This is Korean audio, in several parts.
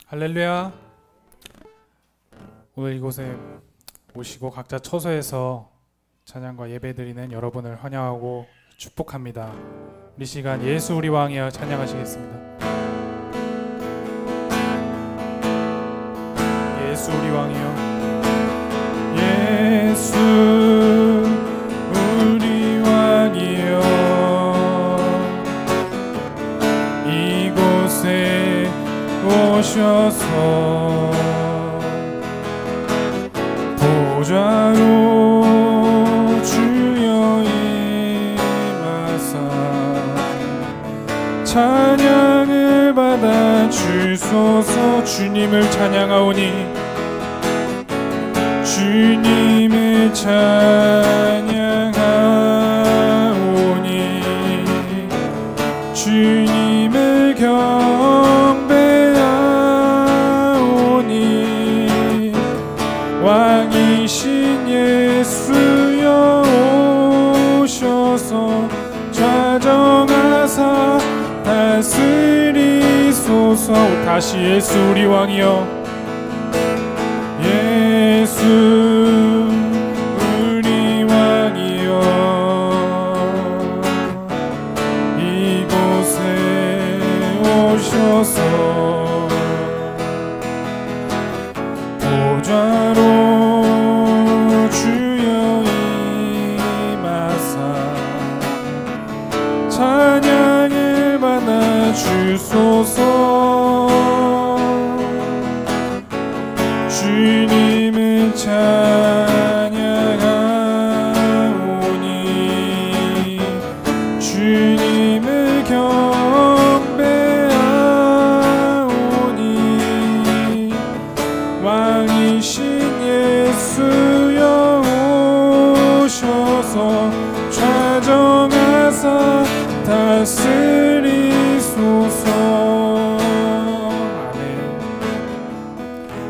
할렐루야. 오늘 이곳에 오시고 각자 처소에서 찬양과 예배드리는 여러분을 환영하고 축복합니다. 우리 시간 예수 우리 왕이여 찬양하시겠습니다. 예수 우리 왕이여, 예수 우리 왕이여, 이곳에 오셔서 보좌로 주여 임하사 찬양을 받아 주소서. 주님을 찬양하오니, 주님을 찬양하오니, 주님을 경배하오니, 왕이신 예수여 오셔서 좌정하사 다스리소서. 다시 예수 우리 왕이여, 예수 우리 왕이여, 이곳에 오셔서 보좌로 주여 임하사 찬양을 받아 주소서. 주님을 찬양하오니, 주님을 경배하오니, 왕이신 예수여 오셔서 좌정하사 다스리소서.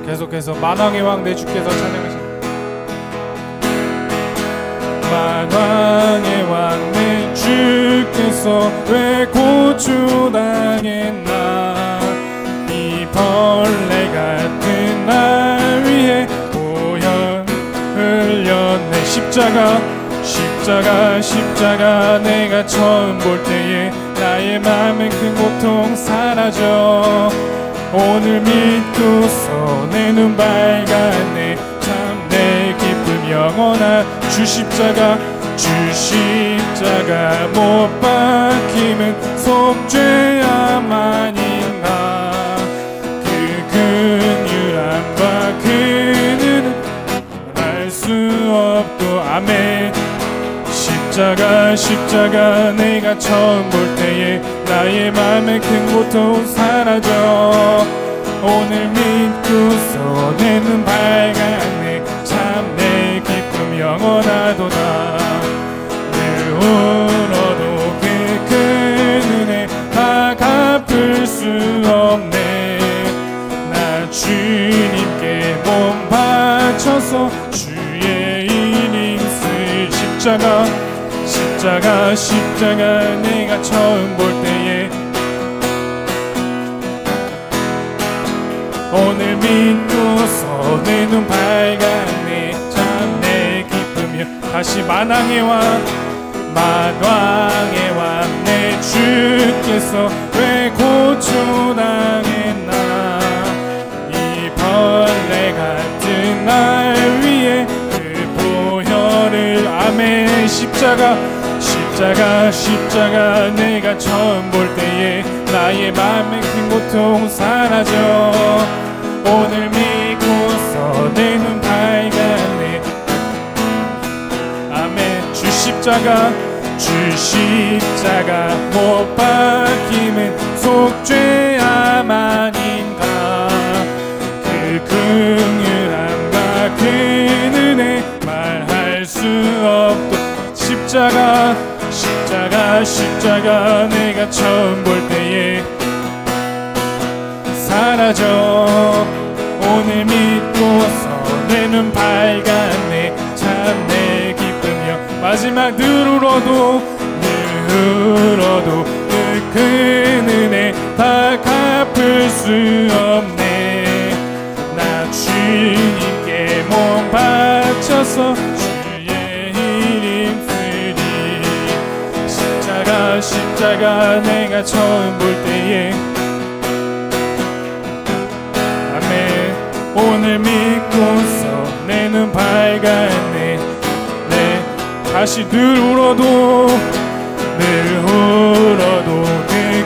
계속해서 만왕의 왕 내 주께서 찬양하십니다. 만왕의 왕 내 주께서 왜 고초당했나, 이 벌레 같은 날 위해 보혈 흘렸네. 십자가 내가 처음 볼 때에 나의 맘의 큰 고통 사라져. 오늘 믿고서 내 눈 밝았네. 참 내 기쁨 영원한 주 십자가 못 박힘은 속죄야만인가. 그 긍휼함과 그 은혜는 알 수 없고. 아멘. 십자가 내가 처음 볼 때에 나의 맘의 큰 고통 사라져. 오늘 믿고서 내 눈 밝았네. 참 내 기쁨 영원하도다. 늘 울어도 그 큰 은혜 다 갚을 수 없네. 나 주님께 몸 바쳐서 주의 일 있을. 십자가 내가 처음 볼 때에 오늘 믿고서 내 눈 밝았네. 참 내 기쁨이여. 다시 만왕의 왕 내 주께서 왜 고초당했나, 이 벌레 같은 날 위에 그 보혈을. 아멘. 십자가 내가 처음 볼 때에 나의 맘의 큰 고통 사라져. 오늘 믿고서 내 눈 밝았네. 아멘. 주 십자가 못 박힘은 속죄야만인가. 그 긍휼함과 그 은혜 말할 수 없도. 십자가 내가 처음 볼 때에 사라져. 오늘 믿고서 내 눈 밝았네. 참 내 기쁨이여. 마지막 늘 울어도 그 큰 은혜 다 갚을 수 없네. 십자가 내가 처음 볼 때에 아멘. 오늘 믿고서 내 눈 밝았네. 네 다시 늘 울어도 내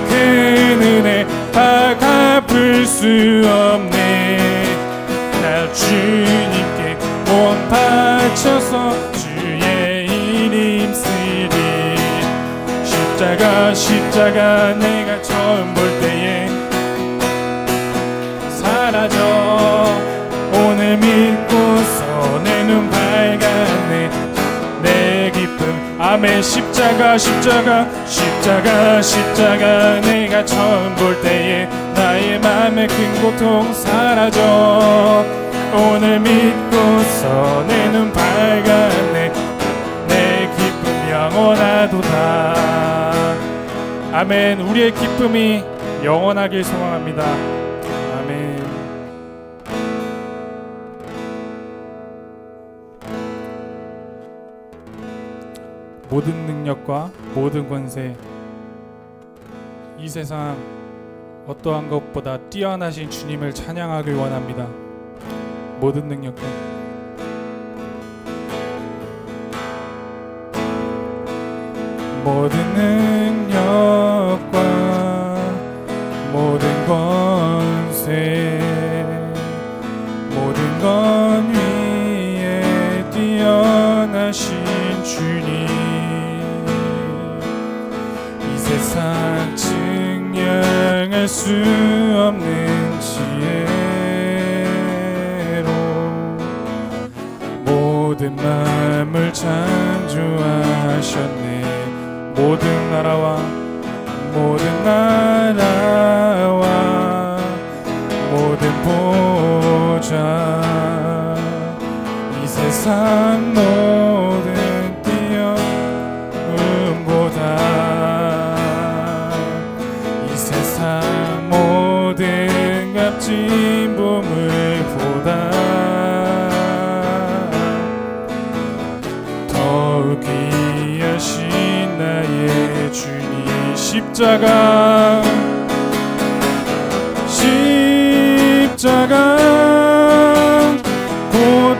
큰 은혜 다 갚을 수 없네. 날 주님께 몸 바쳐서 주의 이름 쓰리. 십자가 내가 처음 볼 때에 사라져. 오늘 믿고서 내 눈 밝았네. 내 기쁨 아멘. 십자가 내가 처음 볼 때에 나의 맘의 큰 고통 사라져. 오늘 믿고서 내 눈 밝았네. 내 기쁨 영원하도다. 아멘. 우리의 기쁨이 영원하길 소망합니다. 아멘. 모든 능력과 모든 권세, 이 세상 어떠한 것보다 뛰어나신 주님을 찬양하길 원합니다. 모든 능력과 모든 능력과 모든 권세, 모든 권위에 뛰어나신 주님, 이 세상 증명할 수 없는 지혜로 모든 만물 창조하셨네. 모든 나라와 모든 보좌, 이 세상 모든 뛰어움보다, 이 세상 모든 값진 보물보다 더욱 귀하신 나의 주님. 십자가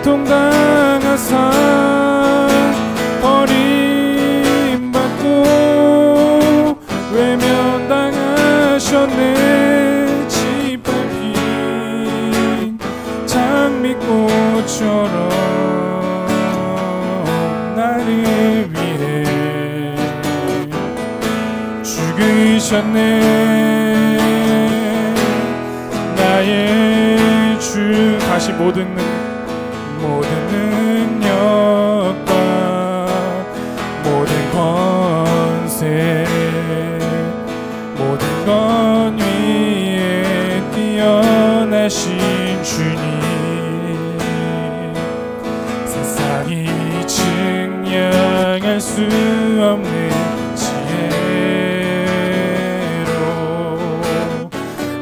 고통당하사 버림받고 외면당하셨네. 짓밟힌 장미꽃처럼 나를 위해 죽으셨네. 나의 주. 다시 모든 능력과 모든 권세, 모든 권위에 뛰어나신 주님, 세상이 증명할 수 없는 지혜로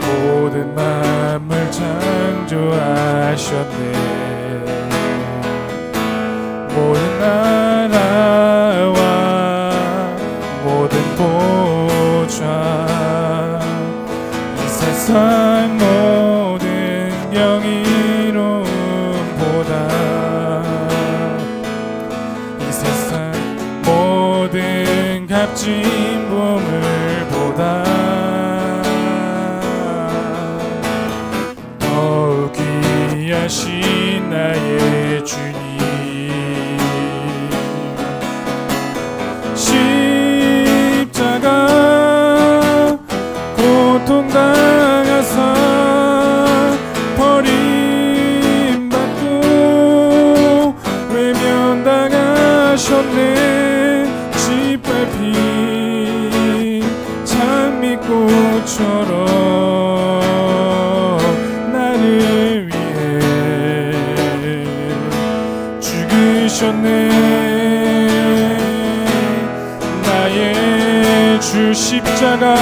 모든 만물 창조하셨네. 모든 나라와 모든 보좌, 이 세상 모든 영예로움보다, 이 세상 모든 값진 보물보다 더욱 귀하신 나의 주님. 십자가 고통당하사 버림받고 외면당하셨네. 짓밟힌 장미꽃처럼 나를 위해 죽으셨네. 나의 주 십자가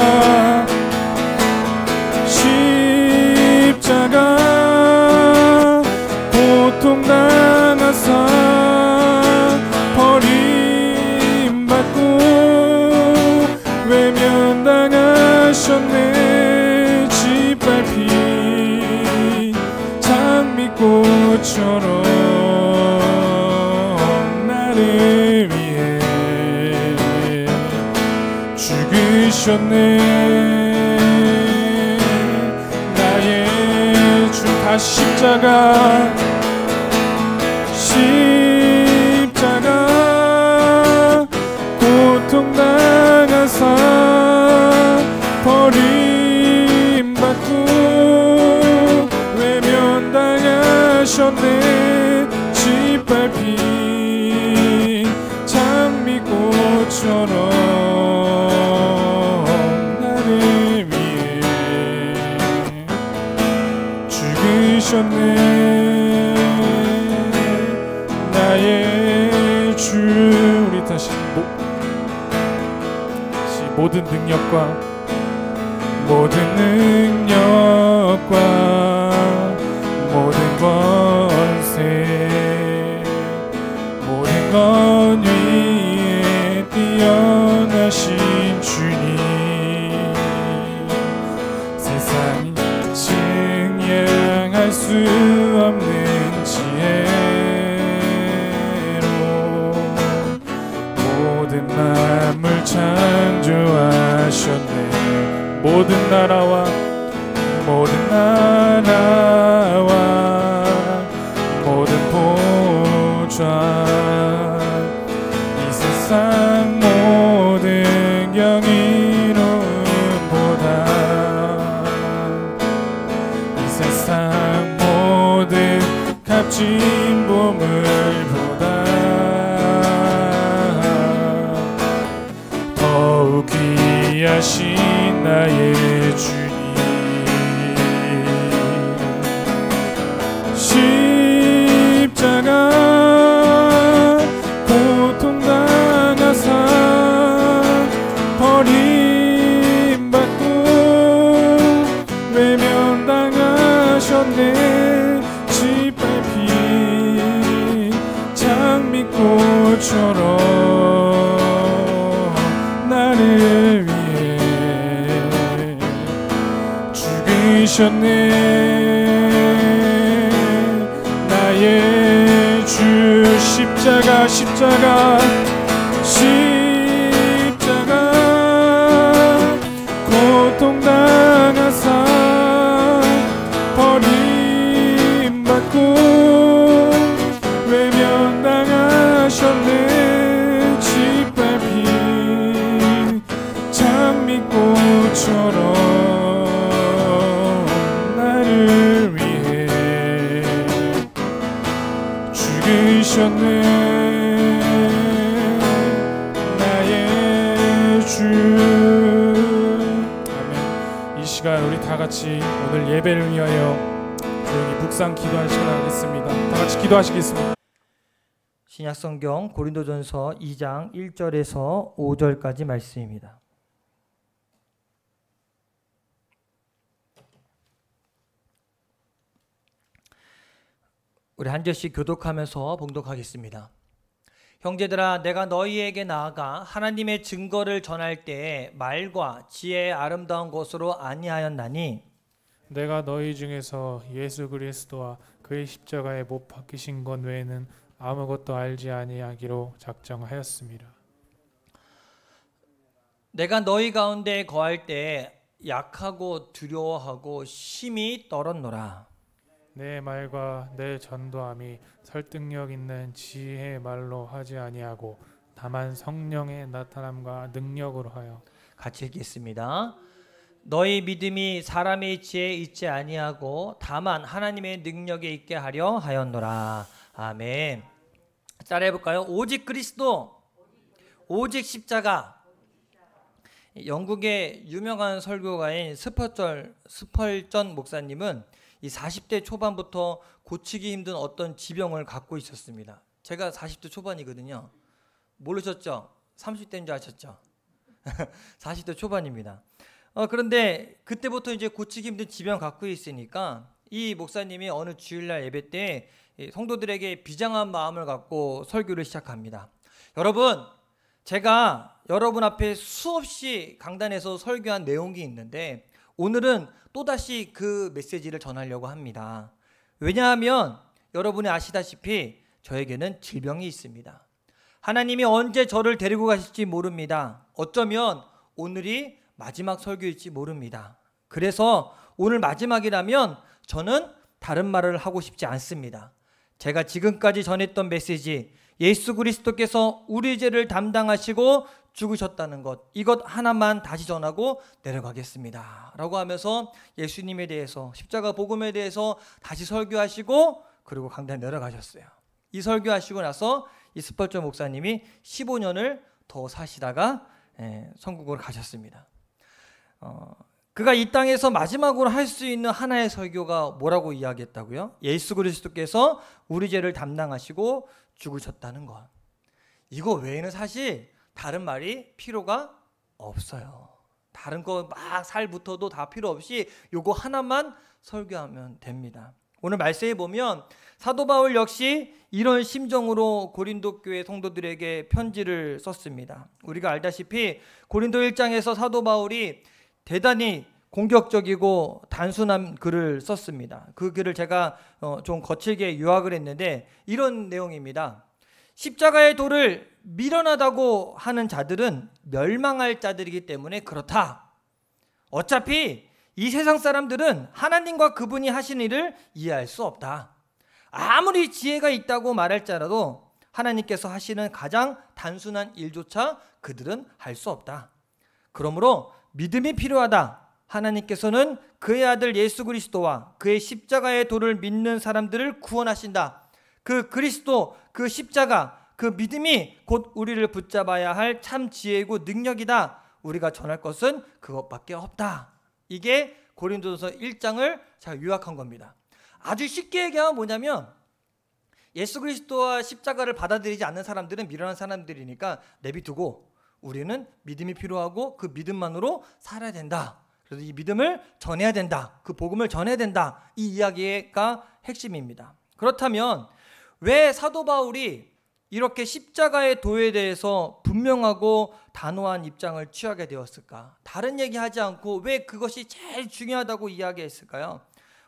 고통당하사 버림받고 외면 죽으셨네. 나의 주 다시 십자가 고통당하사 버림받고 외면당하셨네. 짓밟힌 장미꽃처럼 나를 위해 죽으셨네. 나의 주. 우리 다시 모든 능력과 모든 권세 모든 것 위에 뛰어나신 주님, 세상이 증량할 수 없는 지혜로 모든 만물 창조하셨네. 모든 나라와 모든 보좌 이 세상 모든 영예로움보다 이 세상 모든 값진 보물보다 더욱 귀하신 나의 주님, 십자가 고통당하사 버림받고 외면당하셨네. 짓밟힌 장미꽃처럼 나를 위해 죽으셨네. 나의 주 십자가 고통당하사 버림받고 외면당하셨네. 짓밟힌 장미꽃처럼 나를 위해 죽으셨네. 나의 주. 아멘. 이 시간 우리 다 같이 오늘 예배를 위하여 조용히 묵상 기도할 시간 하겠습니다. 다 같이 기도하시겠습니다. 신약성경 고린도전서 2장 1절에서 5절까지 말씀입니다. 우리 한 절씩 교독하면서 봉독하겠습니다. 형제들아, 내가 너희에게 나아가 하나님의 증거를 전할 때에 말과 지혜의 아름다운 것으로 아니하였나니 내가 너희 중에서 예수 그리스도와 그의 십자가에 못 박히신 것 외에는 아무것도 알지 아니하기로 작정하였습니다. 내가 너희 가운데 거할 때 약하고 두려워하고 심히 떨었노라. 내 말과 내 전도함이 설득력 있는 지혜의 말로 하지 아니하고 다만 성령의 나타남과 능력으로 하여. 같이 읽겠습니다. 너희 믿음이 사람의 지혜에 있지 아니하고 다만 하나님의 능력에 있게 하려 하였노라. 아멘. 따라해볼까요? 오직 그리스도, 오직 십자가. 영국의 유명한 설교가인 스펄전 목사님은 이 40대 초반부터 고치기 힘든 어떤 지병을 갖고 있었습니다. 제가 40대 초반이거든요. 모르셨죠? 30대인 줄 아셨죠? 40대 초반입니다. 그런데 그때부터 이제 고치기 힘든 지병을 갖고 있으니까 이 목사님이 어느 주일날 예배 때 성도들에게 비장한 마음을 갖고 설교를 시작합니다. 여러분, 제가 여러분 앞에 수없이 강단에서 설교한 내용이 있는데 오늘은 또다시 그 메시지를 전하려고 합니다. 왜냐하면 여러분이 아시다시피 저에게는 질병이 있습니다. 하나님이 언제 저를 데리고 가실지 모릅니다. 어쩌면 오늘이 마지막 설교일지 모릅니다. 그래서 오늘 마지막이라면 저는 다른 말을 하고 싶지 않습니다. 제가 지금까지 전했던 메시지, 예수 그리스도께서 우리 죄를 담당하시고 죽으셨다는 것, 이것 하나만 다시 전하고 내려가겠습니다 라고 하면서 예수님에 대해서, 십자가 복음에 대해서 다시 설교하시고 그리고 강단에 내려가셨어요. 이 설교하시고 나서 이 스펄전 목사님이 15년을 더 사시다가 천국으로 가셨습니다. 그가 이 땅에서 마지막으로 할 수 있는 하나의 설교가 뭐라고 이야기했다고요? 예수 그리스도께서 우리 죄를 담당하시고 죽으셨다는 것. 이거 외에는 사실 다른 말이 필요가 없어요. 다른 거 막 살부터도 다 필요 없이 요거 하나만 설교하면 됩니다. 오늘 말씀에 보면 사도 바울 역시 이런 심정으로 고린도 교회 성도들에게 편지를 썼습니다. 우리가 알다시피 고린도 1장에서 사도 바울이 대단히 공격적이고 단순한 글을 썼습니다. 그 글을 제가 좀 거칠게 요약을 했는데 이런 내용입니다. 십자가의 도를 미련하다고 하는 자들은 멸망할 자들이기 때문에 그렇다. 어차피 이 세상 사람들은 하나님과 그분이 하신 일을 이해할 수 없다. 아무리 지혜가 있다고 말할지라도 하나님께서 하시는 가장 단순한 일조차 그들은 할 수 없다. 그러므로 믿음이 필요하다. 하나님께서는 그의 아들 예수 그리스도와 그의 십자가의 도를 믿는 사람들을 구원하신다. 그 그리스도, 그 십자가, 그 믿음이 곧 우리를 붙잡아야 할 참 지혜이고 능력이다. 우리가 전할 것은 그것밖에 없다. 이게 고린도전서 1장을 제가 요약한 겁니다. 아주 쉽게 얘기하면 뭐냐면 예수 그리스도와 십자가를 받아들이지 않는 사람들은 미련한 사람들이니까 내비두고 우리는 믿음이 필요하고 그 믿음만으로 살아야 된다. 그래서 이 믿음을 전해야 된다. 그 복음을 전해야 된다. 이 이야기가 핵심입니다. 그렇다면 왜 사도 바울이 이렇게 십자가의 도에 대해서 분명하고 단호한 입장을 취하게 되었을까? 다른 얘기하지 않고 왜 그것이 제일 중요하다고 이야기했을까요?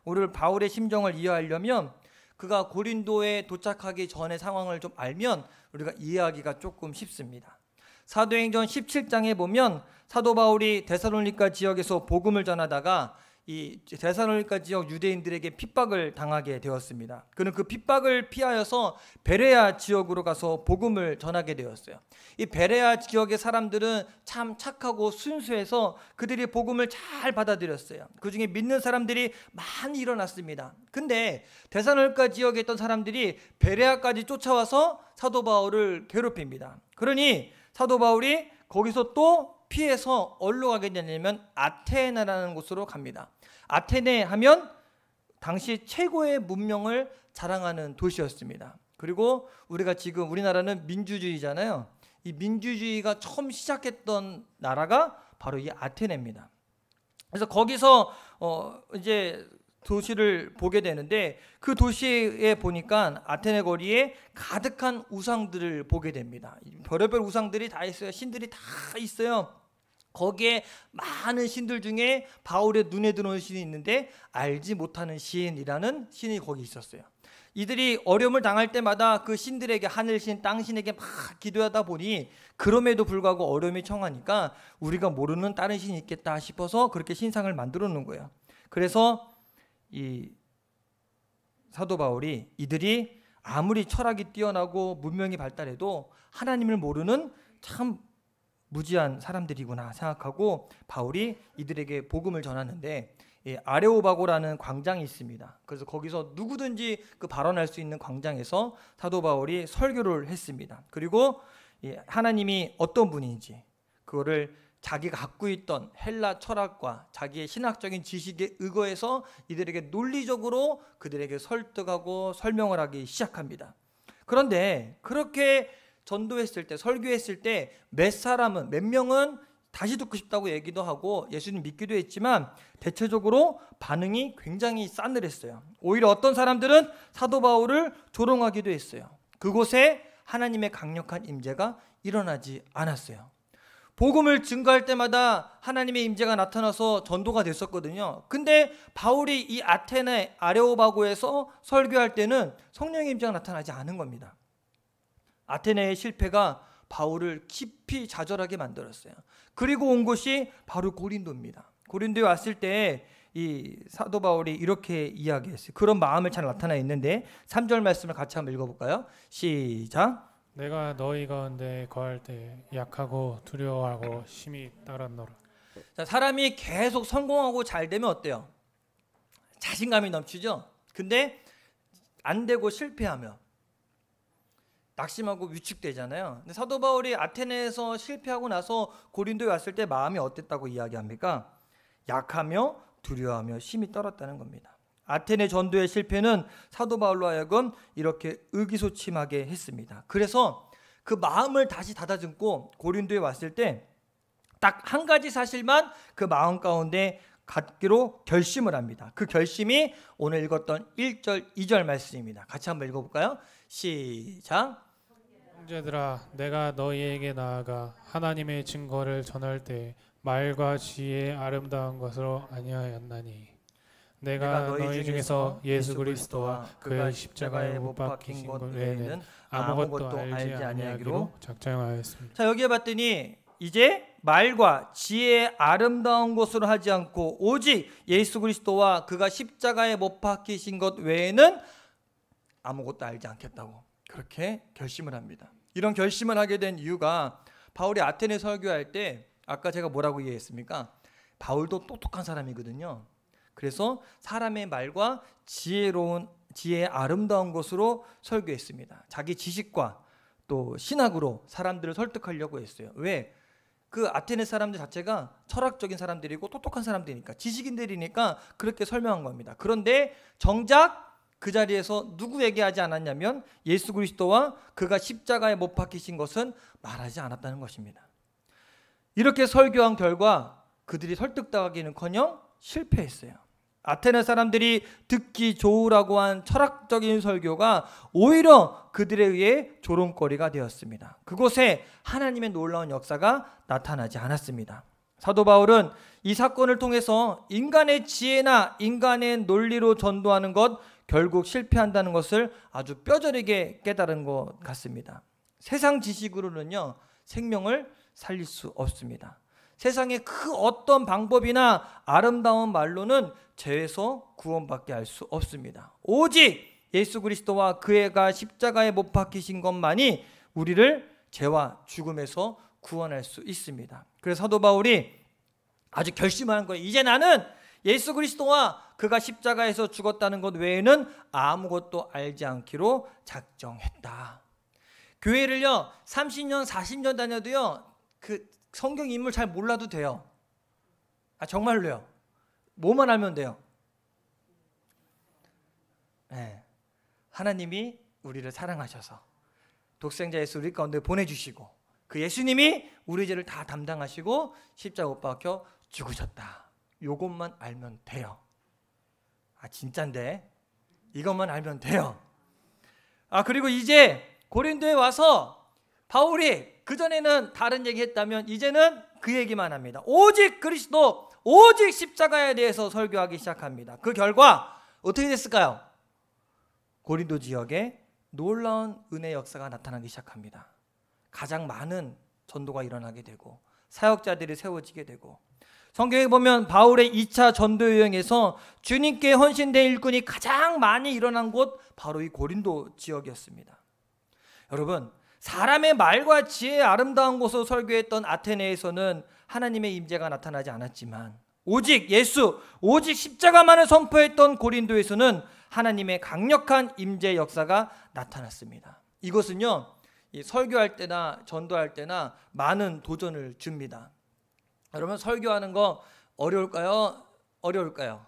오늘 바울의 심정을 이해하려면 그가 고린도에 도착하기 전의 상황을 좀 알면 우리가 이해하기가 조금 쉽습니다. 사도행전 17장에 보면 사도 바울이 데살로니가 지역에서 복음을 전하다가 이 데살로니가 지역 유대인들에게 핍박을 당하게 되었습니다. 그는 그 핍박을 피하여서 베레아 지역으로 가서 복음을 전하게 되었어요. 이 베레아 지역의 사람들은 참 착하고 순수해서 그들이 복음을 잘 받아들였어요. 그 중에 믿는 사람들이 많이 일어났습니다. 근데 데살로니가 지역에 있던 사람들이 베레아까지 쫓아와서 사도 바울을 괴롭힙니다. 그러니 사도 바울이 거기서 또 피해서 어디로 가게 되냐면 아테네라는 곳으로 갑니다. 아테네 하면 당시 최고의 문명을 자랑하는 도시였습니다. 그리고 우리가 지금 우리나라는 민주주의잖아요. 이 민주주의가 처음 시작했던 나라가 바로 이 아테네입니다. 그래서 거기서 이제 도시를 보게 되는데 그 도시에 보니까 아테네 거리에 가득한 우상들을 보게 됩니다. 별의별 우상들이 다 있어요. 신들이 다 있어요. 거기에 많은 신들 중에 바울의 눈에 들어오는 신이 있는데 알지 못하는 신이라는 신이 거기 있었어요. 이들이 어려움을 당할 때마다 그 신들에게, 하늘신, 땅신에게 막 기도하다 보니 그럼에도 불구하고 어려움이 청하니까 우리가 모르는 다른 신이 있겠다 싶어서 그렇게 신상을 만들어 놓은 거예요. 그래서 이 사도 바울이 이들이 아무리 철학이 뛰어나고 문명이 발달해도 하나님을 모르는 참 무지한 사람들이구나 생각하고 바울이 이들에게 복음을 전하는데 아레오바고라는 광장이 있습니다. 그래서 거기서 누구든지 그 발언할 수 있는 광장에서 사도 바울이 설교를 했습니다. 그리고 하나님이 어떤 분인지 그거를 자기가 갖고 있던 헬라 철학과 자기의 신학적인 지식에 의거해서 이들에게 논리적으로 그들에게 설득하고 설명을 하기 시작합니다. 그런데 그렇게 전도했을 때, 설교했을 때 몇 명은 다시 듣고 싶다고 얘기도 하고 예수님 믿기도 했지만 대체적으로 반응이 굉장히 싸늘했어요. 오히려 어떤 사람들은 사도 바울을 조롱하기도 했어요. 그곳에 하나님의 강력한 임재가 일어나지 않았어요. 복음을 증거할 때마다 하나님의 임재가 나타나서 전도가 됐었거든요. 근데 바울이 이 아테네 아레오바고에서 설교할 때는 성령의 임재가 나타나지 않은 겁니다. 아테네의 실패가 바울을 깊이 좌절하게 만들었어요. 그리고 온 곳이 바로 고린도입니다. 고린도에 왔을 때 이 사도 바울이 이렇게 이야기했어요. 그런 마음을 잘 나타나 있는데 3절 말씀을 같이 한번 읽어볼까요? 시작. 내가 너희 가운데 거할 때 약하고 두려워하고 심히 떨었노라. 자, 사람이 계속 성공하고 잘 되면 어때요? 자신감이 넘치죠. 근데 안 되고 실패하면 낙심하고 위축되잖아요. 근데 사도 바울이 아테네에서 실패하고 나서 고린도에 왔을 때 마음이 어땠다고 이야기합니까? 약하며 두려워하며 심히 떨었다는 겁니다. 아테네 전도의 실패는 사도 바울로 하여금 이렇게 의기소침하게 했습니다. 그래서 그 마음을 다시 다다듬고 고린도에 왔을 때 딱 한 가지 사실만 그 마음 가운데 갖기로 결심을 합니다. 그 결심이 오늘 읽었던 1절, 2절 말씀입니다. 같이 한번 읽어볼까요? 시작. 형제들아, 내가 너희에게 나아가 하나님의 증거를 전할 때 말과 지혜의 아름다운 것으로 아니하였나니 내가 너희 중에서 예수 그리스도와 그의 십자가에 못 박히신 것 외에는 아무것도 알지 아니하기로 작정하였습니다. 자, 여기에 봤더니 이제 말과 지혜의 아름다운 것으로 하지 않고 오직 예수 그리스도와 그가 십자가에 못 박히신 것 외에는 아무것도 알지 않겠다고 그렇게 결심을 합니다. 이런 결심을 하게 된 이유가 바울이 아테네 설교할 때 아까 제가 뭐라고 이해했습니까? 바울도 똑똑한 사람이거든요. 그래서 사람의 말과 지혜의 아름다운 것으로 설교했습니다. 자기 지식과 또 신학으로 사람들을 설득하려고 했어요. 왜? 그 아테네 사람들 자체가 철학적인 사람들이고 똑똑한 사람들이니까, 지식인들이니까 그렇게 설명한 겁니다. 그런데 정작 그 자리에서 누구에게 하지 않았냐면 예수 그리스도와 그가 십자가에 못 박히신 것은 말하지 않았다는 것입니다. 이렇게 설교한 결과 그들이 설득당하기는커녕 실패했어요. 아테네 사람들이 듣기 좋으라고 한 철학적인 설교가 오히려 그들에 의해 조롱거리가 되었습니다. 그곳에 하나님의 놀라운 역사가 나타나지 않았습니다. 사도 바울은 이 사건을 통해서 인간의 지혜나 인간의 논리로 전도하는 것 결국 실패한다는 것을 아주 뼈저리게 깨달은 것 같습니다. 세상 지식으로는요, 생명을 살릴 수 없습니다. 세상의 그 어떤 방법이나 아름다운 말로는 죄에서 구원받게 할 수 없습니다. 오직 예수 그리스도와 그가 십자가에 못 박히신 것만이 우리를 죄와 죽음에서 구원할 수 있습니다. 그래서 사도 바울이 아주 결심한 거예요. 이제 나는 예수 그리스도와 그가 십자가에서 죽었다는 것 외에는 아무것도 알지 않기로 작정했다. 교회를요 30년 40년 다녀도요 그 성경 인물 잘 몰라도 돼요. 정말로요. 뭐만 알면 돼요. 네. 하나님이 우리를 사랑하셔서 독생자 예수 우리 가운데 보내주시고 그 예수님이 우리 죄를 다 담당하시고 십자가 못 박혀 죽으셨다. 요것만 알면 돼요. 진짠데 이것만 알면 돼요. 그리고 이제 고린도에 와서 바울이 그전에는 다른 얘기 했다면 이제는 그 얘기만 합니다. 오직 그리스도, 오직 십자가에 대해서 설교하기 시작합니다. 그 결과 어떻게 됐을까요? 고린도 지역에 놀라운 은혜의 역사가 나타나기 시작합니다. 가장 많은 전도가 일어나게 되고 사역자들이 세워지게 되고, 성경에 보면 바울의 2차 전도 여행에서 주님께 헌신된 일꾼이 가장 많이 일어난 곳 바로 이 고린도 지역이었습니다. 여러분, 사람의 말과 지혜의 아름다운 곳으로 설교했던 아테네에서는 하나님의 임재가 나타나지 않았지만 오직 예수, 오직 십자가만을 선포했던 고린도에서는 하나님의 강력한 임재 역사가 나타났습니다. 이것은요, 설교할 때나 전도할 때나 많은 도전을 줍니다. 여러분, 설교하는 거 어려울까요? 어려울까요?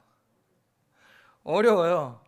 어려워요.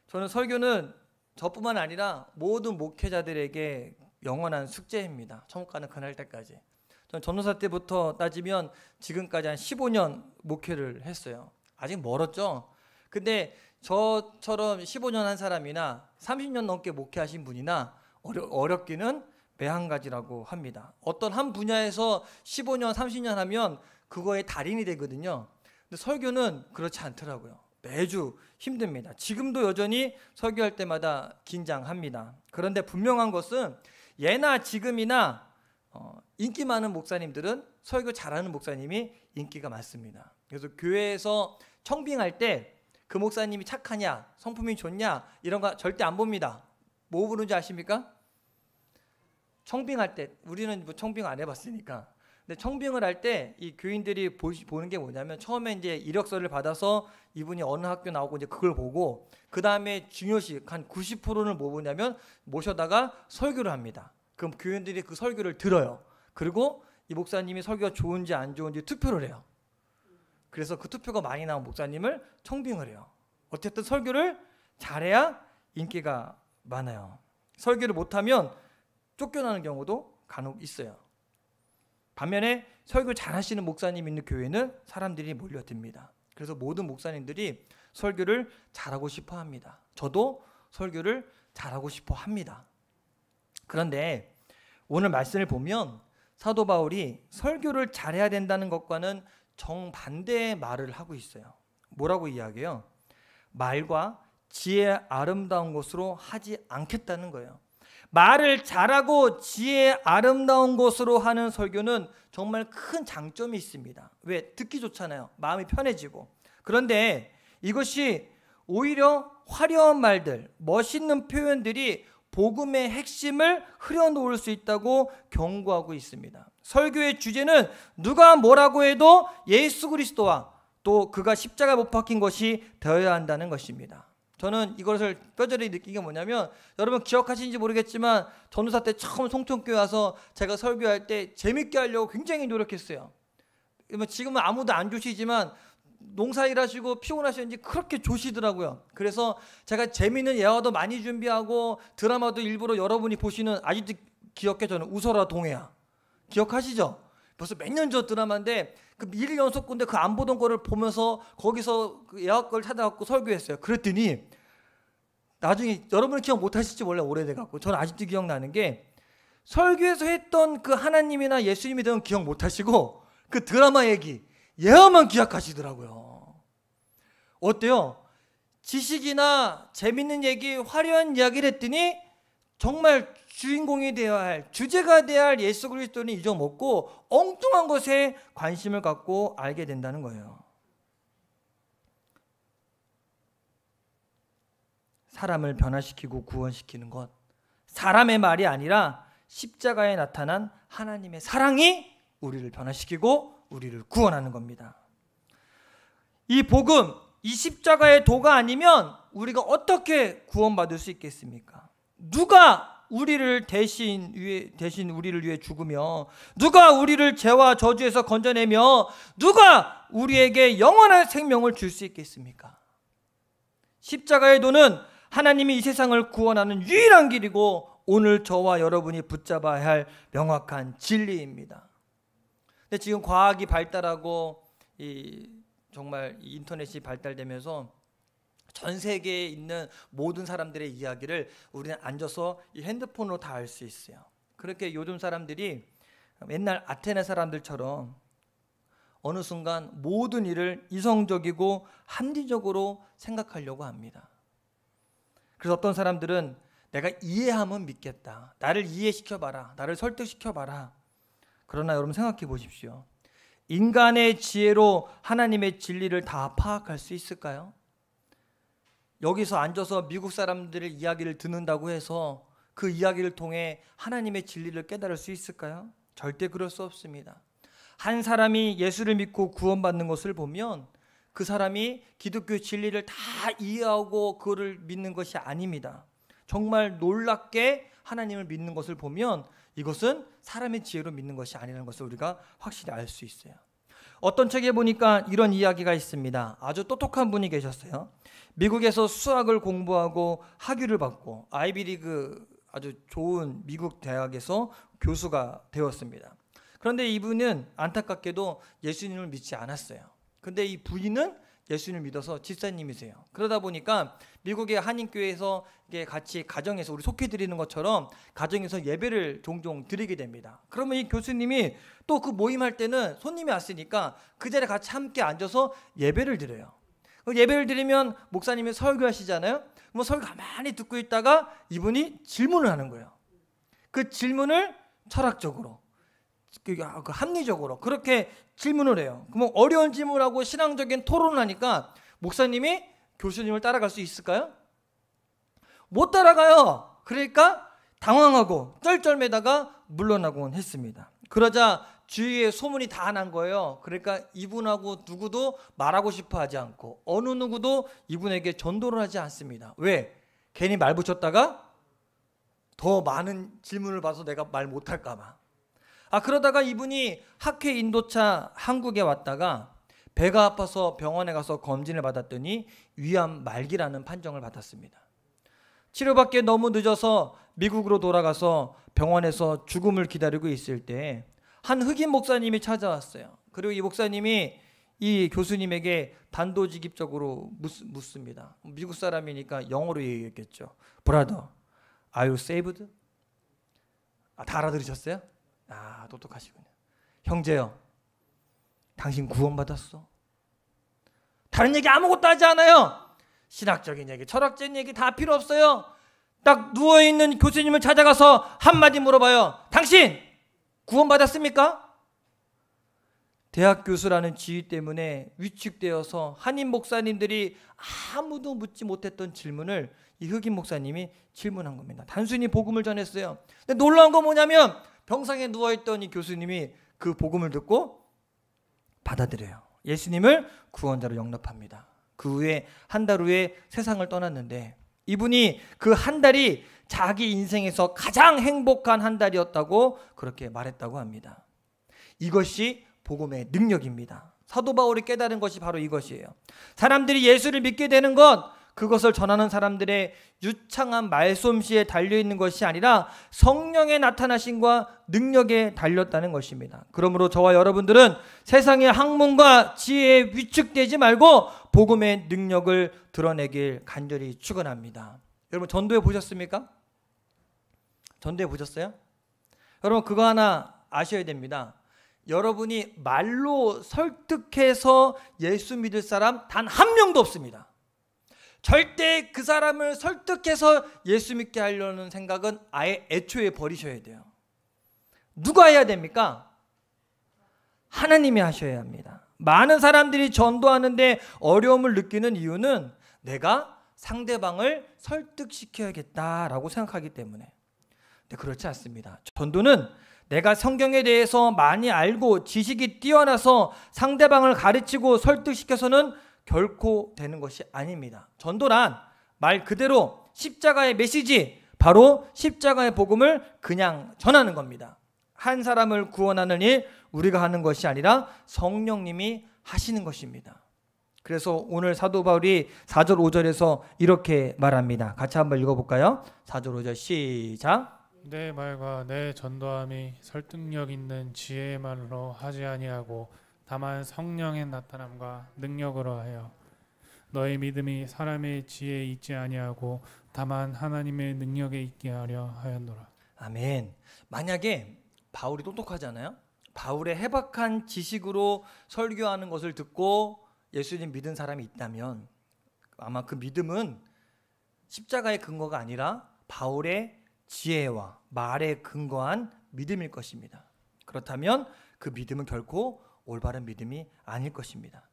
저는 설교는 저뿐만 아니라 모든 목회자들에게 영원한 숙제입니다. 천국 가는 그날 때까지. 저는 전도사 때부터 따지면 지금까지 한 15년 목회를 했어요. 아직 멀었죠. 근데 저처럼 15년 한 사람이나 30년 넘게 목회하신 분이나 어렵기는 매한 가지라고 합니다. 어떤 한 분야에서 15년, 30년 하면 그거의 달인이 되거든요. 근데 설교는 그렇지 않더라고요. 매주 힘듭니다. 지금도 여전히 설교할 때마다 긴장합니다. 그런데 분명한 것은 예나 지금이나 인기 많은 목사님들은 설교 잘하는 목사님이 인기가 많습니다. 그래서 교회에서 청빙할 때 그 목사님이 착하냐, 성품이 좋냐 이런 거 절대 안 봅니다. 뭐 보는지 아십니까? 청빙할 때, 우리는 뭐 청빙 안 해봤으니까. 근데 청빙을 할 때 이 교인들이 보는 게 뭐냐면 처음에 이제 이력서를 받아서 이분이 어느 학교 나오고 이제 그걸 보고 그 다음에 중요시 한 90%는 뭐 보냐면 모셔다가 설교를 합니다. 그럼 교인들이 그 설교를 들어요. 그리고 이 목사님이 설교가 좋은지 안 좋은지 투표를 해요. 그래서 그 투표가 많이 나온 목사님을 청빙을 해요. 어쨌든 설교를 잘해야 인기가 많아요. 설교를 못하면 쫓겨나는 경우도 간혹 있어요. 반면에 설교 잘하시는 목사님 있는 교회는 사람들이 몰려듭니다. 그래서 모든 목사님들이 설교를 잘하고 싶어 합니다. 저도 설교를 잘하고 싶어 합니다. 그런데 오늘 말씀을 보면 사도 바울이 설교를 잘해야 된다는 것과는 정반대의 말을 하고 있어요. 뭐라고 이야기해요? 말과 지혜 아름다운 것으로 하지 않겠다는 거예요. 말을 잘하고 지혜 아름다운 것으로 하는 설교는 정말 큰 장점이 있습니다. 왜? 듣기 좋잖아요. 마음이 편해지고. 그런데 이것이 오히려 화려한 말들, 멋있는 표현들이 복음의 핵심을 흐려놓을 수 있다고 경고하고 있습니다. 설교의 주제는 누가 뭐라고 해도 예수 그리스도와 또 그가 십자가에 못 박힌 것이 되어야 한다는 것입니다. 저는 이것을 뼈저리 느낀 게 뭐냐면 여러분 기억하시는지 모르겠지만 전도사 때 처음 송천교회 와서 제가 설교할 때 재밌게 하려고 굉장히 노력했어요. 지금은 아무도 안 조시지만 농사일하시고 피곤하시는지 그렇게 조시더라고요. 그래서 제가 재밌는 예화도 많이 준비하고 드라마도 일부러 여러분이 보시는 아직도 기억해. 저는 웃어라 동해야 기억하시죠? 벌써 몇 년 전 드라마인데 그 1일 연속군데 그 안 보던 거를 보면서 거기서 그 예화 걸 찾아갖고 설교했어요. 그랬더니 나중에 여러분은 기억 못 하실지 원래 오래돼갖고 저는 아직도 기억나는 게 설교에서 했던 그 하나님이나 예수님에 대한 기억 못 하시고 그 드라마 얘기 예화만 기억하시더라고요. 어때요? 지식이나 재밌는 얘기, 화려한 이야기를 했더니 정말 주인공이 되어야 할, 주제가 되어야 할 예수 그리스도는 잊어먹고 엉뚱한 것에 관심을 갖고 알게 된다는 거예요. 사람을 변화시키고 구원시키는 것, 사람의 말이 아니라 십자가에 나타난 하나님의 사랑이 우리를 변화시키고 우리를 구원하는 겁니다. 이 복음, 이 십자가의 도가 아니면 우리가 어떻게 구원받을 수 있겠습니까? 누가 우리를 대신 우리를 위해 죽으며 누가 우리를 죄와 저주에서 건져내며 누가 우리에게 영원한 생명을 줄 수 있겠습니까? 십자가의 도는 하나님이 이 세상을 구원하는 유일한 길이고 오늘 저와 여러분이 붙잡아야 할 명확한 진리입니다. 근데 지금 과학이 발달하고 정말 인터넷이 발달되면서 전 세계에 있는 모든 사람들의 이야기를 우리는 앉아서 이 핸드폰으로 다 알 수 있어요. 그렇게 요즘 사람들이 옛날 아테네 사람들처럼 어느 순간 모든 일을 이성적이고 합리적으로 생각하려고 합니다. 그래서 어떤 사람들은 내가 이해하면 믿겠다. 나를 이해시켜봐라. 나를 설득시켜봐라. 그러나 여러분 생각해 보십시오. 인간의 지혜로 하나님의 진리를 다 파악할 수 있을까요? 여기서 앉아서 미국 사람들의 이야기를 듣는다고 해서 그 이야기를 통해 하나님의 진리를 깨달을 수 있을까요? 절대 그럴 수 없습니다. 한 사람이 예수를 믿고 구원받는 것을 보면 그 사람이 기독교 진리를 다 이해하고 그거를 믿는 것이 아닙니다. 정말 놀랍게 하나님을 믿는 것을 보면 이것은 사람의 지혜로 믿는 것이 아니라는 것을 우리가 확실히 알 수 있어요. 어떤 책에 보니까 이런 이야기가 있습니다. 아주 똑똑한 분이 계셨어요. 미국에서 수학을 공부하고 학위를 받고 아이비리그 아주 좋은 미국 대학에서 교수가 되었습니다. 그런데 이분은 안타깝게도 예수님을 믿지 않았어요. 근데 이 부인은 예수님을 믿어서 집사님이세요. 그러다 보니까 미국의 한인교회에서 같이 가정에서 우리 속해드리는 것처럼 가정에서 예배를 종종 드리게 됩니다. 그러면 이 교수님이 또 그 모임할 때는 손님이 왔으니까 그 자리에 같이 함께 앉아서 예배를 드려요. 예배를 드리면 목사님이 설교하시잖아요. 뭐 설교 가만히 듣고 있다가 이분이 질문을 하는 거예요. 그 질문을 철학적으로 합리적으로 그렇게 질문을 해요. 그럼 어려운 질문하고 신앙적인 토론을 하니까 목사님이 교수님을 따라갈 수 있을까요? 못 따라가요. 그러니까 당황하고 쩔쩔매다가 물러나곤 했습니다. 그러자 주위에 소문이 다 난 거예요. 그러니까 이분하고 누구도 말하고 싶어 하지 않고 어느 누구도 이분에게 전도를 하지 않습니다. 왜? 괜히 말 붙였다가 더 많은 질문을 봐서 내가 말 못할까 봐. 그러다가 이분이 학회 인도차 한국에 왔다가 배가 아파서 병원에 가서 검진을 받았더니 위암 말기라는 판정을 받았습니다. 치료받기에 너무 늦어서 미국으로 돌아가서 병원에서 죽음을 기다리고 있을 때 한 흑인 목사님이 찾아왔어요. 그리고 이 목사님이 이 교수님에게 단도직입적으로 묻습니다. 미국 사람이니까 영어로 얘기했겠죠. Brother, are you saved? 다 알아들으셨어요? 똑똑하시군요. 형제요, 당신 구원받았어? 다른 얘기 아무것도 하지 않아요. 신학적인 얘기, 철학적인 얘기 다 필요 없어요. 딱 누워있는 교수님을 찾아가서 한마디 물어봐요. 당신 구원받았습니까? 대학 교수라는 지위 때문에 위축되어서 한인 목사님들이 아무도 묻지 못했던 질문을 이 흑인 목사님이 질문한 겁니다. 단순히 복음을 전했어요. 근데 놀라운 건 뭐냐면 병상에 누워있던 이 교수님이 그 복음을 듣고 받아들여요. 예수님을 구원자로 영접합니다. 그 후에 한 달 후에 세상을 떠났는데 이분이 그 한 달이 자기 인생에서 가장 행복한 한 달이었다고 그렇게 말했다고 합니다. 이것이 복음의 능력입니다. 사도 바울이 깨달은 것이 바로 이것이에요. 사람들이 예수를 믿게 되는 것, 그것을 전하는 사람들의 유창한 말솜씨에 달려있는 것이 아니라 성령의 나타나심과 능력에 달렸다는 것입니다. 그러므로 저와 여러분들은 세상의 학문과 지혜에 위축되지 말고 복음의 능력을 드러내길 간절히 축원합니다. 여러분 전도해 보셨습니까? 전도해 보셨어요? 여러분 그거 하나 아셔야 됩니다. 여러분이 말로 설득해서 예수 믿을 사람 단 한 명도 없습니다. 절대 그 사람을 설득해서 예수 믿게 하려는 생각은 아예 애초에 버리셔야 돼요. 누가 해야 됩니까? 하나님이 하셔야 합니다. 많은 사람들이 전도하는데 어려움을 느끼는 이유는 내가 상대방을 설득시켜야겠다라고 생각하기 때문에. 근데 그렇지 않습니다. 전도는 내가 성경에 대해서 많이 알고 지식이 뛰어나서 상대방을 가르치고 설득시켜서는 결코 되는 것이 아닙니다. 전도란 말 그대로 십자가의 메시지, 바로 십자가의 복음을 그냥 전하는 겁니다. 한 사람을 구원하는 일 우리가 하는 것이 아니라 성령님이 하시는 것입니다. 그래서 오늘 사도 바울이 4절 5절에서 이렇게 말합니다. 같이 한번 읽어볼까요? 4절 5절 시작. 내 말과 내 전도함이 설득력 있는 지혜의 말로 하지 아니하고 다만 성령의 나타남과 능력으로 하여 너의 믿음이 사람의 지혜에 있지 아니하고 다만 하나님의 능력에 있게 하려 하였노라. 아멘. 만약에 바울이 똑똑하잖아요. 바울의 해박한 지식으로 설교하는 것을 듣고 예수님 믿은 사람이 있다면 아마 그 믿음은 십자가의 근거가 아니라 바울의 지혜와 말에 근거한 믿음일 것입니다. 그렇다면 그 믿음은 결코 올바른 믿음이 아닐 것입니다.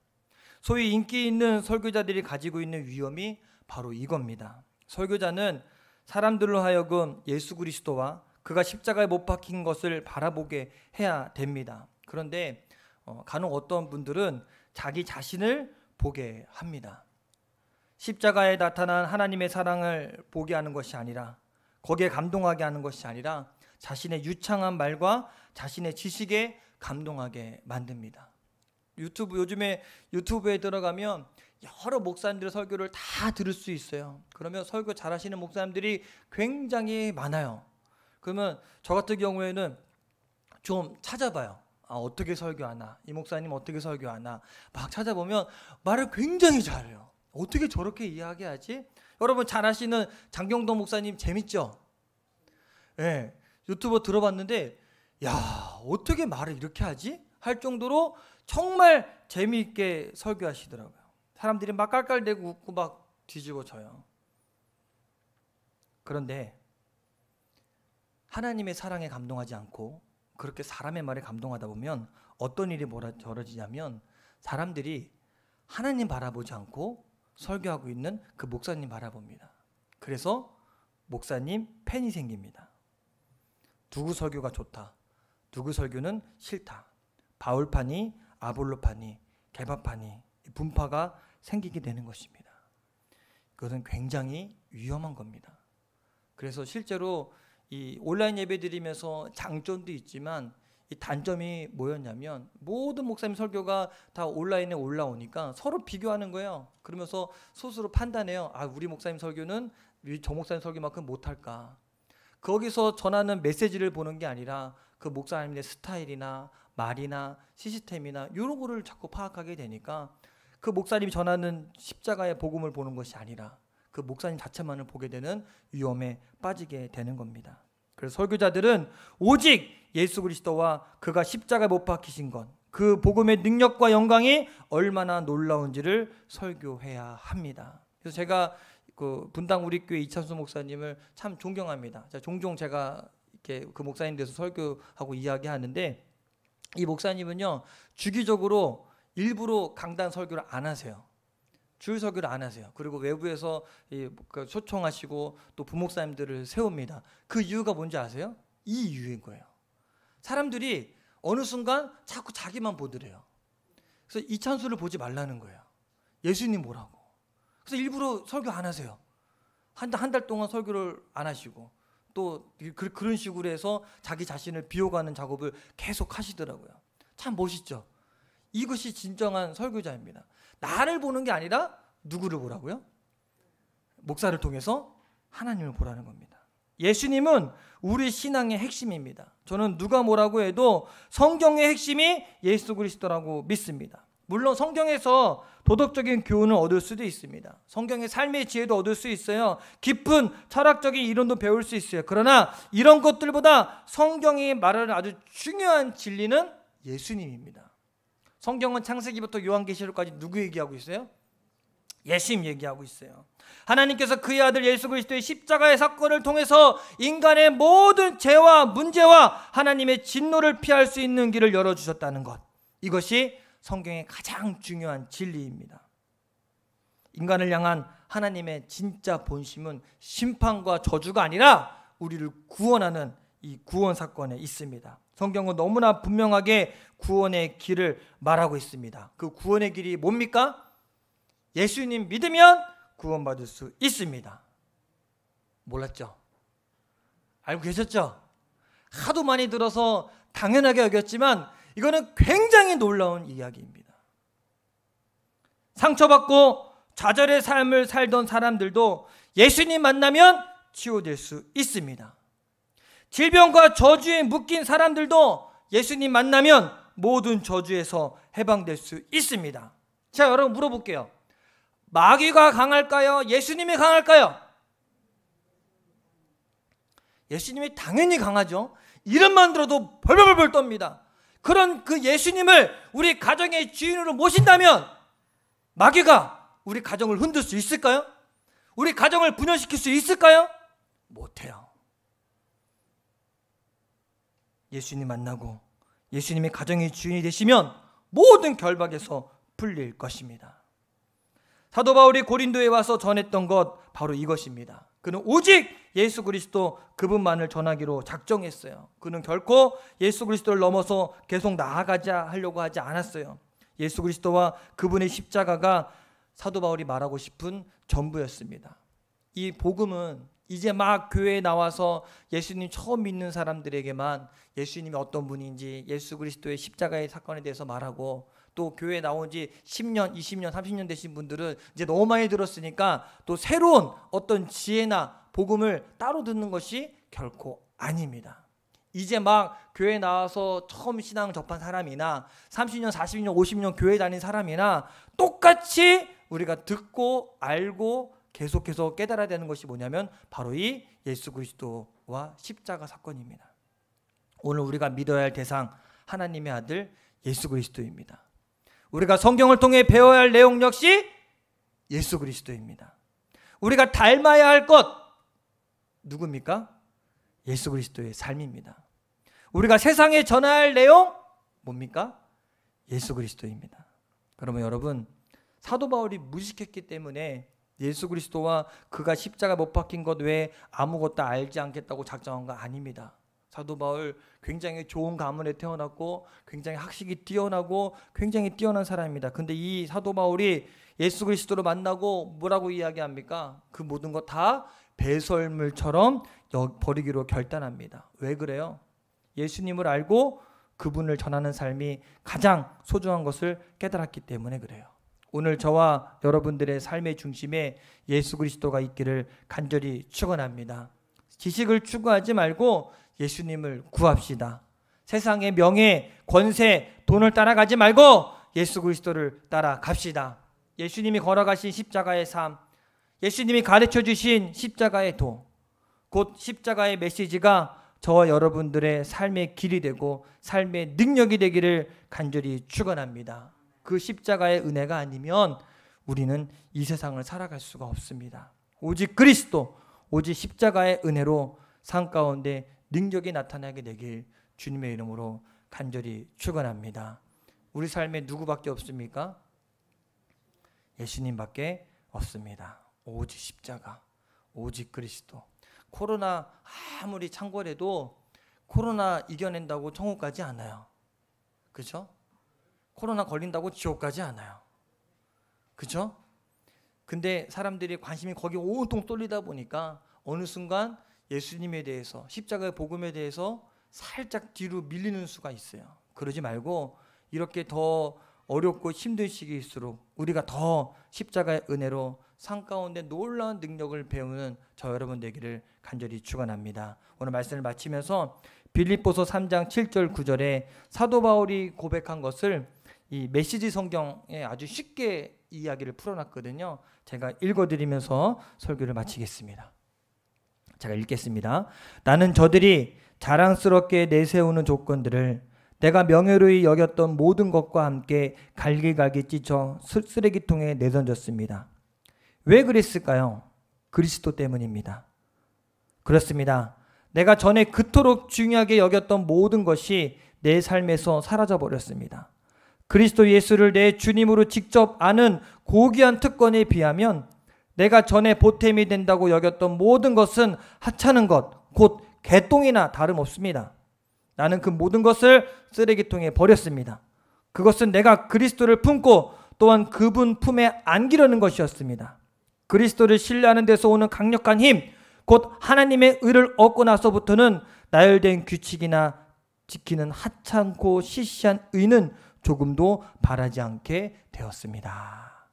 소위 인기 있는 설교자들이 가지고 있는 위험이 바로 이겁니다. 설교자는 사람들로 하여금 예수 그리스도와 그가 십자가에 못 박힌 것을 바라보게 해야 됩니다. 그런데 간혹 어떤 분들은 자기 자신을 보게 합니다. 십자가에 나타난 하나님의 사랑을 보게 하는 것이 아니라, 거기에 감동하게 하는 것이 아니라 자신의 유창한 말과 자신의 지식에 감동하게 만듭니다. 요즘에 유튜브에 들어가면 여러 목사님들의 설교를 다 들을 수 있어요. 그러면 설교 잘하시는 목사님들이 굉장히 많아요. 그러면 저 같은 경우에는 좀 찾아봐요. 어떻게 설교하나, 이 목사님 어떻게 설교하나 막 찾아보면 말을 굉장히 잘해요. 어떻게 저렇게 이야기하지? 여러분 잘 아시는 장경동 목사님 재밌죠? 네, 유튜브 들어봤는데 야, 어떻게 말을 이렇게 하지? 할 정도로 정말 재미있게 설교하시더라고요. 사람들이 막 깔깔대고 웃고 막 뒤집어져요. 그런데 하나님의 사랑에 감동하지 않고 그렇게 사람의 말에 감동하다 보면 어떤 일이 벌어지냐면 사람들이 하나님 바라보지 않고 설교하고 있는 그 목사님 바라봅니다. 그래서 목사님 팬이 생깁니다. 누구 설교가 좋다, 누구 설교는 싫다, 바울파니, 아볼로파니, 개바파니 분파가 생기게 되는 것입니다. 그것은 굉장히 위험한 겁니다. 그래서 실제로 이 온라인 예배 드리면서 장점도 있지만 이 단점이 뭐였냐면 모든 목사님 설교가 다 온라인에 올라오니까 서로 비교하는 거예요. 그러면서 스스로 판단해요. 아, 우리 목사님 설교는 저 목사님 설교만큼 못할까. 거기서 전하는 메시지를 보는 게 아니라 그 목사님의 스타일이나 말이나 시스템이나 이런 거를 자꾸 파악하게 되니까 그 목사님이 전하는 십자가의 복음을 보는 것이 아니라 그 목사님 자체만을 보게 되는 위험에 빠지게 되는 겁니다. 그래서 설교자들은 오직 예수 그리스도와 그가 십자가에 못 박히신 것, 그 복음의 능력과 영광이 얼마나 놀라운지를 설교해야 합니다. 그래서 제가 그 분당 우리 교회 이찬수 목사님을 참 존경합니다. 종종 제가 이렇게 그 목사님 대해서 설교하고 이야기하는데 이 목사님은요 주기적으로 일부러 강단 설교를 안 하세요. 주일 설교를 안 하세요. 그리고 외부에서 초청하시고 또 부목사님들을 세웁니다. 그 이유가 뭔지 아세요? 이 이유인 거예요. 사람들이 어느 순간 자꾸 자기만 보더래요. 그래서 이찬수를 보지 말라는 거예요. 예수님 보라고. 그래서 일부러 설교 안 하세요. 한 달 동안 설교를 안 하시고 또 그런 식으로 해서 자기 자신을 비호가는 작업을 계속 하시더라고요. 참 멋있죠. 이것이 진정한 설교자입니다. 나를 보는 게 아니라 누구를 보라고요? 목사를 통해서 하나님을 보라는 겁니다. 예수님은 우리 신앙의 핵심입니다. 저는 누가 뭐라고 해도 성경의 핵심이 예수 그리스도라고 믿습니다. 물론 성경에서 도덕적인 교훈을 얻을 수도 있습니다. 성경의 삶의 지혜도 얻을 수 있어요. 깊은 철학적인 이론도 배울 수 있어요. 그러나 이런 것들보다 성경이 말하는 아주 중요한 진리는 예수님입니다. 성경은 창세기부터 요한계시록까지 누구 얘기하고 있어요? 예수님 얘기하고 있어요. 하나님께서 그의 아들 예수 그리스도의 십자가의 사건을 통해서 인간의 모든 죄와 문제와 하나님의 진노를 피할 수 있는 길을 열어주셨다는 것, 이것이 성경의 가장 중요한 진리입니다. 인간을 향한 하나님의 진짜 본심은 심판과 저주가 아니라 우리를 구원하는 이 구원 사건에 있습니다. 성경은 너무나 분명하게 구원의 길을 말하고 있습니다. 그 구원의 길이 뭡니까? 예수님 믿으면 구원받을 수 있습니다. 몰랐죠? 알고 계셨죠? 하도 많이 들어서 당연하게 여겼지만 이거는 굉장히 놀라운 이야기입니다. 상처받고 좌절의 삶을 살던 사람들도 예수님 만나면 치유될 수 있습니다. 질병과 저주에 묶인 사람들도 예수님 만나면 모든 저주에서 해방될 수 있습니다. 자, 여러분 물어볼게요. 마귀가 강할까요? 예수님이 강할까요? 예수님이 당연히 강하죠. 이름만 들어도 벌벌벌 떱니다. 그런 그 예수님을 우리 가정의 주인으로 모신다면 마귀가 우리 가정을 흔들 수 있을까요? 우리 가정을 분열시킬 수 있을까요? 못해요. 예수님 만나고 예수님이 가정의 주인이 되시면 모든 결박에서 풀릴 것입니다. 사도 바울이 고린도에 와서 전했던 것 바로 이것입니다. 그는 오직 예수 그리스도 그분만을 전하기로 작정했어요. 그는 결코 예수 그리스도를 넘어서 계속 나아가자 하려고 하지 않았어요. 예수 그리스도와 그분의 십자가가 사도 바울이 말하고 싶은 전부였습니다. 이 복음은 이제 막 교회에 나와서 예수님 처음 믿는 사람들에게만 예수님이 어떤 분인지 예수 그리스도의 십자가의 사건에 대해서 말하고, 또 교회에 나온 지 10년, 20년, 30년 되신 분들은 이제 너무 많이 들었으니까 또 새로운 어떤 지혜나 복음을 따로 듣는 것이 결코 아닙니다. 이제 막 교회에 나와서 처음 신앙을 접한 사람이나 30년, 40년, 50년 교회 다닌 사람이나 똑같이 우리가 듣고 알고 계속해서 깨달아야 되는 것이 뭐냐면 바로 이 예수 그리스도와 십자가 사건입니다. 오늘 우리가 믿어야 할 대상, 하나님의 아들 예수 그리스도입니다. 우리가 성경을 통해 배워야 할 내용 역시 예수 그리스도입니다. 우리가 닮아야 할 것 누굽니까? 예수 그리스도의 삶입니다. 우리가 세상에 전할 내용 뭡니까? 예수 그리스도입니다. 그러면 여러분, 사도 바울이 무식했기 때문에 예수 그리스도와 그가 십자가 못 박힌 것 외에 아무것도 알지 않겠다고 작정한 거 아닙니다. 사도 바울 굉장히 좋은 가문에 태어났고 굉장히 학식이 뛰어나고 굉장히 뛰어난 사람입니다. 근데 이 사도 바울이 예수 그리스도를 만나고 뭐라고 이야기합니까? 그 모든 것 다 배설물처럼 버리기로 결단합니다. 왜 그래요? 예수님을 알고 그분을 전하는 삶이 가장 소중한 것을 깨달았기 때문에 그래요. 오늘 저와 여러분들의 삶의 중심에 예수 그리스도가 있기를 간절히 축원합니다. 지식을 추구하지 말고 예수님을 구합시다. 세상의 명예, 권세, 돈을 따라가지 말고 예수 그리스도를 따라갑시다. 예수님이 걸어가신 십자가의 삶, 예수님이 가르쳐 주신 십자가의 도, 곧 십자가의 메시지가 저와 여러분들의 삶의 길이 되고 삶의 능력이 되기를 간절히 축원합니다. 그 십자가의 은혜가 아니면 우리는 이 세상을 살아갈 수가 없습니다. 오직 그리스도, 오직 십자가의 은혜로 삶 가운데 능력이 나타나게 되길 주님의 이름으로 간절히 축원합니다. 우리 삶에 누구밖에 없습니까? 예수님밖에 없습니다. 오직 십자가, 오직 그리스도. 코로나 아무리 창궐해도 코로나 이겨낸다고 천국 가지 않아요. 그렇죠? 코로나 걸린다고 지옥 가지 않아요. 그렇죠? 근데 사람들이 관심이 거기 온통 쏠리다 보니까 어느 순간 예수님에 대해서, 십자가의 복음에 대해서 살짝 뒤로 밀리는 수가 있어요. 그러지 말고 이렇게 더 어렵고 힘든 시기일수록 우리가 더 십자가의 은혜로 삶 가운데 놀라운 능력을 배우는 저 여러분 되기를 간절히 축원합니다. 오늘 말씀을 마치면서 빌립보서 3장 7절 9절에 사도 바울이 고백한 것을 이 메시지 성경에 아주 쉽게 이야기를 풀어놨거든요. 제가 읽어드리면서 설교를 마치겠습니다. 제가 읽겠습니다. 나는 저들이 자랑스럽게 내세우는 조건들을 내가 명예로이 여겼던 모든 것과 함께 갈기갈기 찢어 쓰레기통에 내던졌습니다. 왜 그랬을까요? 그리스도 때문입니다. 그렇습니다. 내가 전에 그토록 중요하게 여겼던 모든 것이 내 삶에서 사라져 버렸습니다. 그리스도 예수를 내 주님으로 직접 아는 고귀한 특권에 비하면 내가 전에 보탬이 된다고 여겼던 모든 것은 하찮은 것, 곧 개똥이나 다름없습니다. 나는 그 모든 것을 쓰레기통에 버렸습니다. 그것은 내가 그리스도를 품고 또한 그분 품에 안기려는 것이었습니다. 그리스도를 신뢰하는 데서 오는 강력한 힘, 곧 하나님의 의를 얻고 나서부터는 나열된 규칙이나 지키는 하찮고 시시한 의는 조금도 바라지 않게 되었습니다.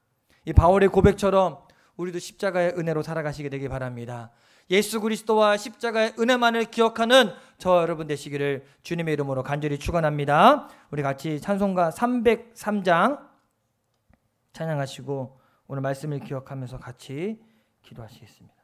이 바울의 고백처럼 우리도 십자가의 은혜로 살아가시게 되길 바랍니다. 예수 그리스도와 십자가의 은혜만을 기억하는 저와 여러분 되시기를 주님의 이름으로 간절히 축원합니다. 우리 같이 찬송가 303장 찬양하시고 오늘 말씀을 기억하면서 같이 기도하시겠습니다.